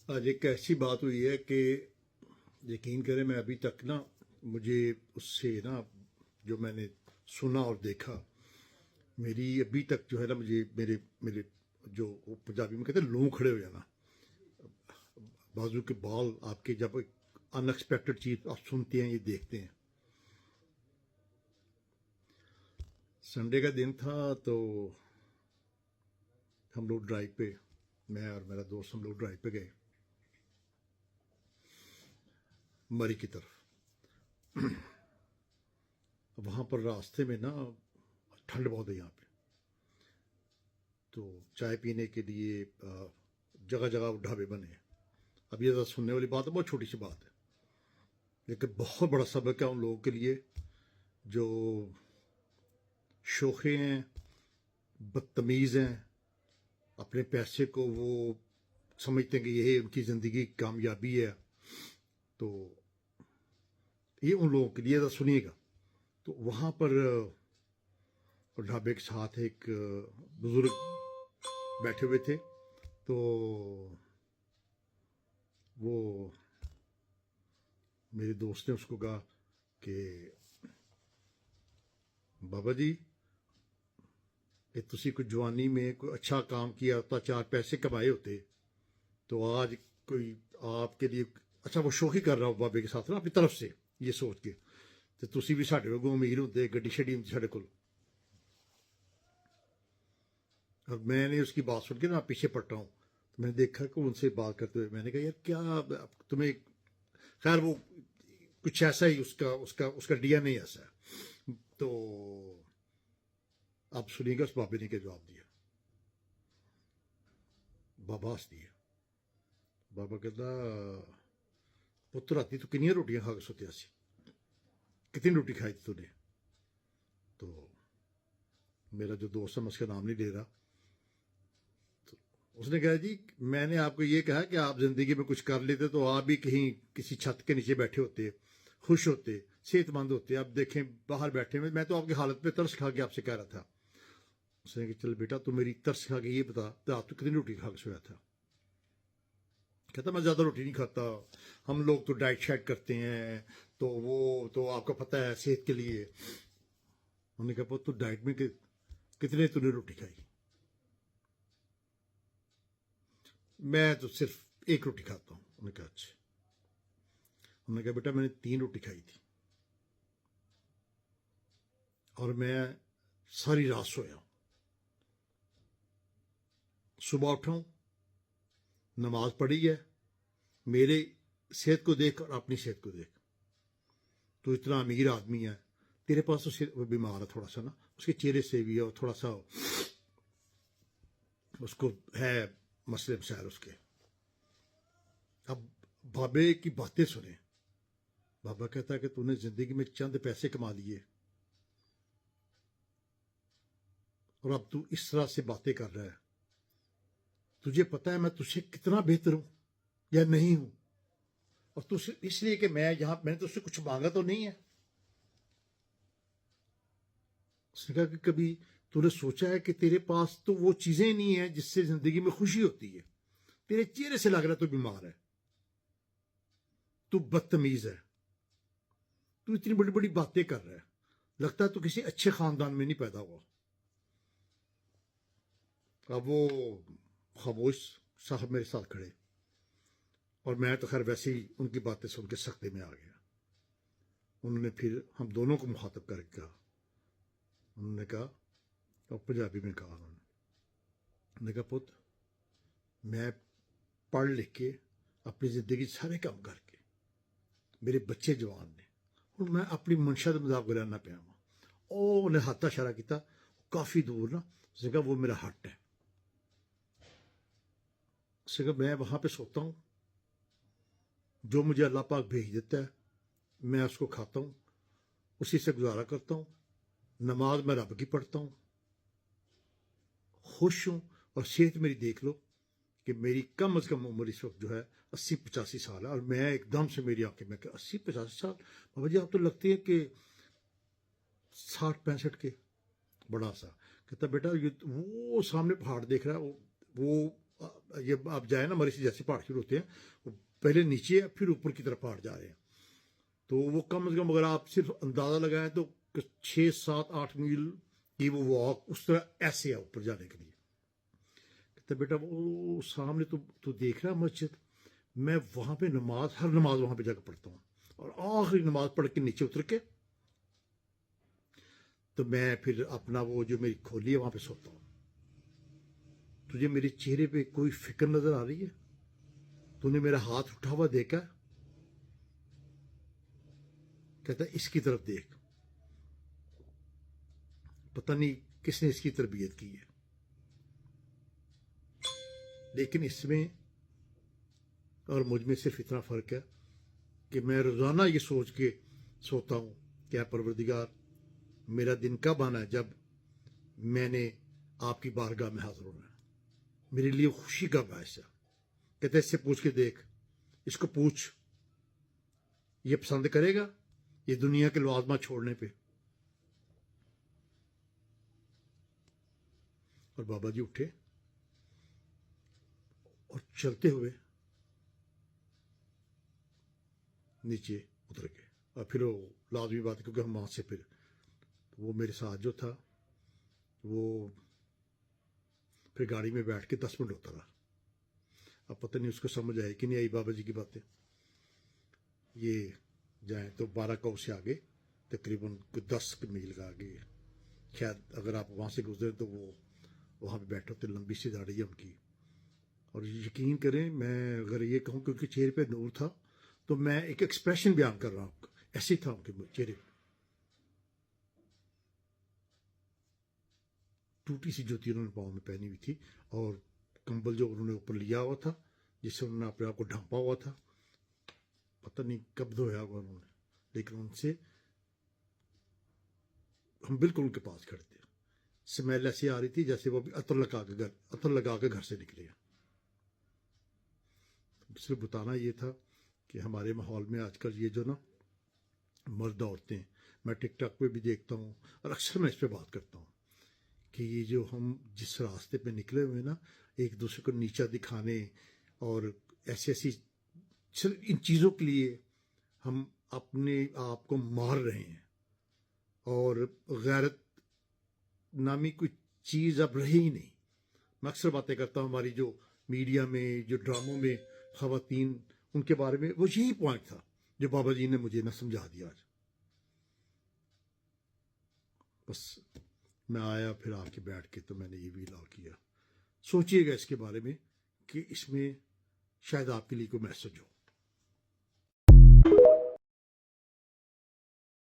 آج ایک ایسی بات ہوئی ہے کہ یقین کریں میں ابھی تک نا مجھے اس سے نا جو میں نے سنا اور دیکھا میری ابھی تک جو ہے نا مجھے میرے میرے جو وہ پنجابی میں کہتے ہیں لوں کھڑے ہو جانا بازو کے بال آپ کے جب ان ایکسپیکٹڈ چیز آپ سنتے ہیں یہ دیکھتے ہیں. سنڈے کا دن تھا تو ہم لوگ ڈرائیو پہ میں اور میرا دوست ہم لوگ ڈرائیو پہ گئے مری کی طرف. وہاں پر راستے میں نا ٹھنڈ بہت ہے یہاں پہ تو چائے پینے کے لیے جگہ جگہ ڈھابے بنے ہیں. اب یہ ذرا سننے والی بات ہے بہت چھوٹی سی بات ہے لیکن بہت بڑا سبق ہے ان لوگوں کے لیے جو شوخے ہیں بدتمیز ہیں اپنے پیسے کو وہ سمجھتے ہیں کہ یہ ان کی زندگی کی کامیابی ہے. تو یہ ان لوگوں کے لیے ذرا سنیے گا. تو وہاں پر ڈھابے کے ساتھ ایک بزرگ بیٹھے ہوئے تھے تو وہ میرے دوست نے اس کو کہا کہ بابا جی کہ تسی کوئی جوانی میں کوئی اچھا کام کیا ہوتا چار پیسے کمائے ہوتے تو آج کوئی آپ کے لیے اچھا وہ شوخی کر رہا ہو بابے کے ساتھ نا اپنی طرف سے یہ سوچ کے تو تسی بھی ساڈے واگوں امیر ہوتے گڈی شڈی ہوندی ساڈے کول. اور میں نے اس کی بات سن کے نا پیچھے پٹا ہوں تو میں نے دیکھا کہ ان سے بات کرتے ہوئے میں نے کہا یار کیا تمہیں خیر وہ کچھ ایسا ہی اس کا ڈی این اے ایسا ہے. تو آپ سنیے گا اس بابے نے کیا جواب دیا. بابا ہس دیا. بابا کہتا پتر راتی تو کنیاں روٹیاں کھا کے سوتیا سی کتنی روٹی کھائی تھی تو نے. تو میرا جو دوست ہے میں اس کا نام نہیں لے رہا تو اس نے کہا جی میں نے آپ کو یہ کہا کہ آپ زندگی میں کچھ کر لیتے تو آپ بھی کہیں کسی چھت کے نیچے بیٹھے ہوتے خوش ہوتے صحت مند ہوتے. اب دیکھیں باہر بیٹھے ہوئے میں تو آپ کی حالت پہ ترس کھا کے آپ سے کہہ رہا تھا. اس نے کہا چل بیٹا تو میری ترس کھا کے یہ بتا تو آپ تو کتنی روٹی کھا کے سویا تھا. کہتا میں زیادہ روٹی نہیں کھاتا ہم لوگ تو ڈائٹ شائٹ کرتے ہیں تو وہ تو آپ کو پتہ ہے صحت کے لیے. انہوں نے کہا تو ڈائٹ میں کتنے تو نے روٹی کھائی. میں تو صرف ایک روٹی کھاتا ہوں. انہوں نے کہا اچھا. انہوں نے کہا بیٹا میں نے 3 روٹی کھائی تھی اور میں ساری رات سویا ہوں. صبح اٹھا ہوں نماز پڑھی ہے میرے صحت کو دیکھ اور اپنی صحت کو دیکھ تو اتنا امیر آدمی ہے تیرے پاس تو وہ بیمار ہے تھوڑا سا نا اس کے چہرے سے بھی ہے اور تھوڑا سا اس کو ہے مسئلے مسائل اس کے. اب بابے کی باتیں سنیں. بابا کہتا ہے کہ تو نے زندگی میں چند پیسے کما لیے اور اب تو اس طرح سے باتیں کر رہا ہے. تجھے پتا ہے میں تجھ سے کتنا بہتر ہوں یا نہیں ہوں اور تو اس لیے کہ میں یہاں میں نے تو اس سے کچھ مانگا تو نہیں ہے. اس نے کہا کہ کبھی تو نے سوچا ہے کہ تیرے پاس تو وہ چیزیں نہیں ہیں جس سے زندگی میں خوشی ہوتی ہے. تیرے چہرے سے لگ رہا ہے تو بیمار ہے تو بدتمیز ہے تو اتنی بڑی بڑی باتیں کر رہا ہے لگتا ہے تو کسی اچھے خاندان میں نہیں پیدا ہوا. اب وہ خاموش صاحب میرے ساتھ کھڑے اور میں تو خیر ویسے ہی ان کی باتیں سن کے سکتے میں آ گیا. انہوں نے پھر ہم دونوں کو مخاطب کر کے کہا. انہوں نے کہا اور پنجابی میں کہا انہوں نے کہا پت میں پڑھ لکھ کے اپنی زندگی سارے کام کر کے میرے بچے جوان نے اور میں اپنی منشا کے مطابق رہنا پیا ہوں. اور انہیں ہاتھ اشارہ کیا کافی دور نا. اس نے کہا وہ میرا ہٹ ہے. اس نے کہا میں وہاں پہ سوتا ہوں جو مجھے اللہ پاک بھیج دیتا ہے میں اس کو کھاتا ہوں اسی سے گزارا کرتا ہوں. نماز میں رب کی پڑھتا ہوں خوش ہوں اور صحت میری دیکھ لو کہ میری کم از کم عمر اس وقت جو ہے 80-85 سال ہے اور میں ایک دم سے میری آنکھیں میں کہ 80-85 سال بابا جی آپ تو لگتے ہیں کہ 60-65 کے بڑا سا. کہتا بیٹا یہ وہ سامنے پہاڑ دیکھ رہا ہے وہ یہ آپ جائیں نا، مریسی جیسے پہاڑ شروع ہوتے ہیں، وہ پہلے نیچے ہے پھر اوپر کی طرف پہاڑ جا رہے ہیں، تو وہ کم از کم اگر آپ صرف اندازہ لگائیں تو 6 7 8 میل کی وہ واک اس طرح ایسے ہے اوپر جانے کے لیے. کہتا بیٹا وہ سامنے تو دیکھ رہا مسجد، میں وہاں پہ ہر نماز وہاں پہ جا کے پڑھتا ہوں، اور آخری نماز پڑھ کے نیچے اتر کے تو میں پھر اپنا وہ جو میری کھولی ہے وہاں پہ سوتا ہوں. تجھے میرے چہرے پہ کوئی فکر نظر آ رہی ہے؟ تو نے میرا ہاتھ اٹھا ہوا دیکھا؟ کہتا اس کی طرف دیکھ، پتہ نہیں کس نے اس کی تربیت کی ہے، لیکن اس میں اور مجھ میں صرف اتنا فرق ہے کہ میں روزانہ یہ سوچ کے سوتا ہوں کہ اے پروردگار، میرا دن کب آنا ہے جب میں نے آپ کی بارگاہ میں حاضر ہونا ہے، میرے لیے خوشی کا باعث ہے. کہتے اس سے پوچھ کے دیکھ، اس کو پوچھ یہ پسند کرے گا یہ دنیا کے لوازمات چھوڑنے پہ؟ اور بابا جی اٹھے اور چلتے ہوئے نیچے اتر گئے. اور پھر وہ لازمی بات ہے کیونکہ ہم وہاں سے پھر وہ میرے ساتھ جو تھا وہ پھر گاڑی میں بیٹھ کے 10 منٹ ہوتا رہا. اب پتہ نہیں اس کو سمجھ آئی کہ نہیں آئی بابا جی کی باتیں. یہ جائیں تو 12 کو سے آگے تقریباً 10 میل کا آگے، شاید اگر آپ وہاں سے گزرے تو وہ وہاں پہ بیٹھے ہوتے، لمبی سی داڑھی ہے ان کی. اور یقین کریں میں اگر یہ کہوں کیونکہ چہرے پہ نور تھا تو میں ایک ایکسپریشن بیان کر رہا ہوں، ایسے ہی تھا ان کے چہرے پہ. ٹوٹی سی جوتی انہوں نے پاؤں میں پہنی ہوئی تھی، اور کمبل جو انہوں نے اوپر لیا ہوا تھا جس سے انہوں نے اپنے آپ کو ڈھانپا ہوا تھا، پتہ نہیں کب دھویا ہوا انہوں نے، لیکن ان سے ہم بالکل ان کے پاس کھڑے تھے. اسمیل ایسی آ رہی تھی جیسے وہ ابھی عطر لگا کے گھر سے نکلے ہیں. صرف بتانا یہ تھا کہ ہمارے ماحول میں آج کل یہ جو نا مرد عورتیں، میں ٹک ٹاک پہ بھی دیکھتا ہوں اور اکثر میں اس پہ بات کرتا ہوں کہ یہ جو ہم جس راستے پہ نکلے ہوئے نا، ایک دوسرے کو نیچا دکھانے اور ایسی صرف ان چیزوں کے لیے ہم اپنے آپ کو مار رہے ہیں، اور غیرت نامی کوئی چیز اب رہی ہی نہیں. میں اکثر باتیں کرتا ہوں ہماری جو میڈیا میں جو ڈراموں میں خواتین ان کے بارے میں، وہ یہی پوائنٹ تھا جو بابا جی نے مجھے نہ سمجھا دیا آج. بس میں آیا پھر آ کے بیٹھ کے تو میں نے یہ بھی اعلان کیا. سوچئے گا اس کے بارے میں کہ اس میں شاید آپ کے لیے کوئی میسج ہو.